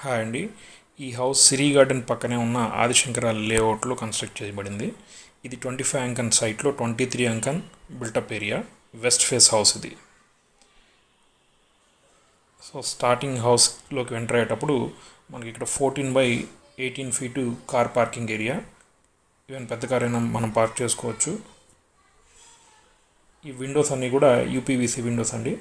Hi అండి. ఈ house సిరీ garden పక్కనే ఉన్న ఆదిశంకర లేఅవుట్లో కన్స్ట్రక్ట్ చేయబడింది. ఇది 25 అంకన్ సైట్లో 23 అంకన్ built up area, west face house ఇది. సో స్టార్టింగ్ హౌస్లోకి ఎంటర్ అయ్యేటప్పుడు మనకి ఇక్కడ 14 by 18 feet car parking area. Even పెద్ద కార్ అయినా మనం పార్క్ చేసుకోవచ్చు. ఈ విండోస్ అన్నీ కూడా యూపీవీసీ విండోస్ అండి.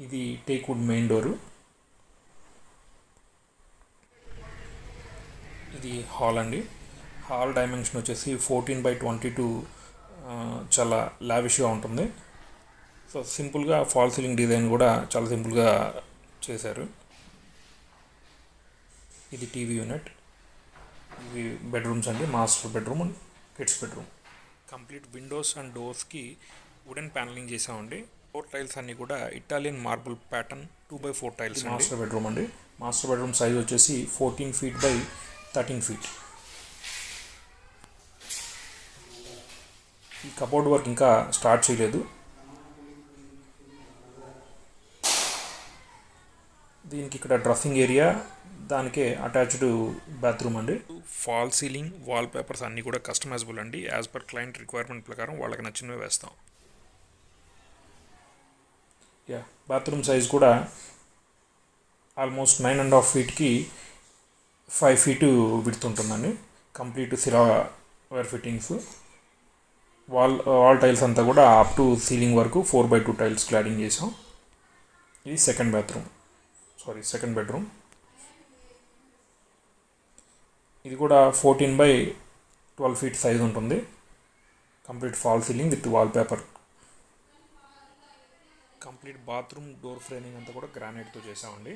ఇది టేక్వుడ్ మెయిన్ డోరు. ఇది హాల్ అండి. హాల్ డైమెన్షన్ వచ్చేసి 14 by 22, చాలా లావిష్గా ఉంటుంది. సో సింపుల్గా ఫాల్ సీలింగ్ డిజైన్ కూడా చాలా సింపుల్గా చేశారు. ఇది టీవీ యూనిట్. ఇవి బెడ్రూమ్స్ అండి, master bedroom and kids bedroom. Complete windows and డోర్స్కి వుడెన్ ప్యానలింగ్ చేసామండి. 4 టైల్స్ అన్నీ కూడా Italian marble pattern 2x4 tiles. Master bedroom అండి. మాస్టర్ బెడ్రూమ్ సైజ్ వచ్చేసి 14 feet by 13 feet. ఈ కబోర్డ్ వర్క్ ఇంకా స్టార్ట్ చేయలేదు. దీనికి ఇక్కడ డ్రెస్సింగ్ ఏరియా, దానికే అటాచ్డ్ బాత్రూమ్ అండి. ఫాల్ సీలింగ్, వాల్ పేపర్స్ అన్నీ కూడా కస్టమైజబుల్ అండి. యాజ్ పర్ క్లయింట్ రిక్వైర్మెంట్ ప్రకారం వాళ్ళకి నచ్చినవి వేస్తాం. బాత్రూమ్ సైజ్ కూడా ఆల్మోస్ట్ 9.5 feetకి 5 feet విడ్త్ ఉంటుందండి. కంప్లీట్ సిరా వైర్ ఫిట్టింగ్స్. వాల్ టైల్స్ అంతా కూడా అప్ టు సీలింగ్ వరకు 4x2 టైల్స్ క్లాడింగ్ చేసాం. ఇది సెకండ్ బెడ్రూమ్. ఇది కూడా 14 by 12 feet సైజ్ ఉంటుంది. Complete fall ceiling with wall paper. Complete bathroom door framing అంతా కూడా గ్రానైట్తో చేసామండి.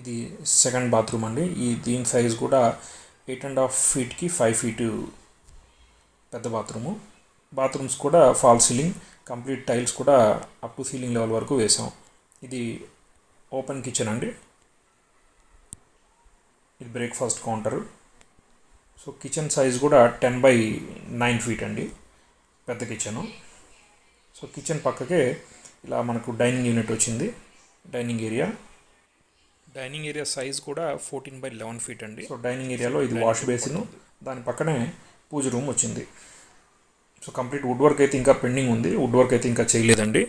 ఇది సెకండ్ బాత్రూమ్ అండి. దీని సైజ్ కూడా 8.5 feetకి 5 feet పెద్ద బాత్రూము. బాత్రూమ్స్ కూడా ఫాల్ సీలింగ్, కంప్లీట్ టైల్స్ కూడా అప్ టు సీలింగ్ లెవెల్ వరకు వేసాం. ఇది ఓపెన్ కిచెన్ అండి. ఇది breakfast counter. So kitchen size కూడా 10 by 9 feet అండి, పెద్ద కిచెను. సో కిచెన్ పక్కకే ఇలా మనకు డైనింగ్ యూనిట్ వచ్చింది. డైనింగ్ ఏరియా సైజ్ కూడా 14 by 11 feet అండి. సో డైనింగ్ ఏరియాలో ఇది వాష్ బేసిన్, దాని పక్కనే పూజ రూమ్ వచ్చింది. సో కంప్లీట్ వుడ్ వర్క్ అయితే ఇంకా పెండింగ్ ఉంది. వుడ్ వర్క్ అయితే ఇంకా చేయలేదండి.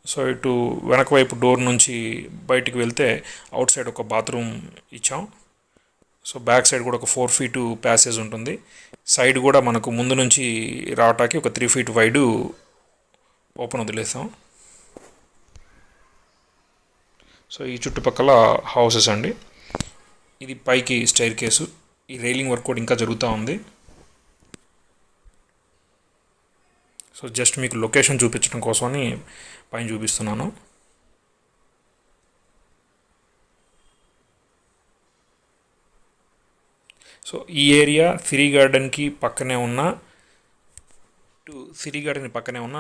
సో ఇటు వెనక వైపు డోర్ నుంచి బయటికి వెళ్తే అవుట్ సైడ్ ఒక బాత్రూమ్ ఇచ్చాం. సో బ్యాక్ సైడ్ కూడా ఒక 4 feet ప్యాసేజ్ ఉంటుంది. సైడ్ కూడా మనకు ముందు నుంచి రావటానికి ఒక 3 feet వైడ్ ఓపెన్ వదిలేసాం. సో ఈ చుట్టుపక్కల హౌసెస్ అండి. ఇది పైకి స్టైర్ కేసు. ఈ రైలింగ్ వర్క్ కూడా ఇంకా జరుగుతూ ఉంది. సో జస్ట్ మీకు లొకేషన్ చూపించడం కోసమని పైన చూపిస్తున్నాను. సో ఈ ఏరియా సిరీ గార్డెన్కి పక్కనే ఉన్న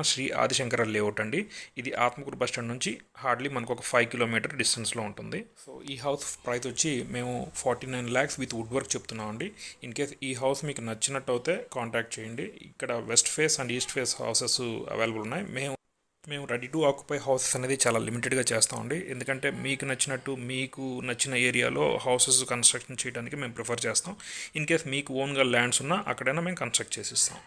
శ్రీ ఆదిశంకర లేఅవుట్ అండి. ఇది ఆత్మకూరు బస్ స్టాండ్ నుంచి హార్డ్లీ మనకు ఒక 5 kilometer డిస్టెన్స్లో ఉంటుంది. సో ఈ హౌస్ ప్రైస్ వచ్చి మేము 49 lakhs విత్ వుడ్ వర్క్ చెప్తున్నామండి. ఇన్ కేస్ ఈ హౌస్ మీకు నచ్చినట్టు అయితే కాంటాక్ట్ చేయండి. ఇక్కడ west face and east face houses available ఉన్నాయి. మేము రెడీ టు ఆక్యుపై హౌసెస్ అనేది చాలా లిమిటెడ్గా చేస్తామండి. ఎందుకంటే మీకు నచ్చిన ఏరియాలో హౌసెస్ కన్స్ట్రక్షన్ చేయడానికి మేము ప్రిఫర్ చేస్తాం. ఇన్ కేస్ మీకు ఓన్గా ల్యాండ్స్ ఉన్నా అక్కడైనా మేము కన్స్ట్రక్ట్ చేసిస్తాం.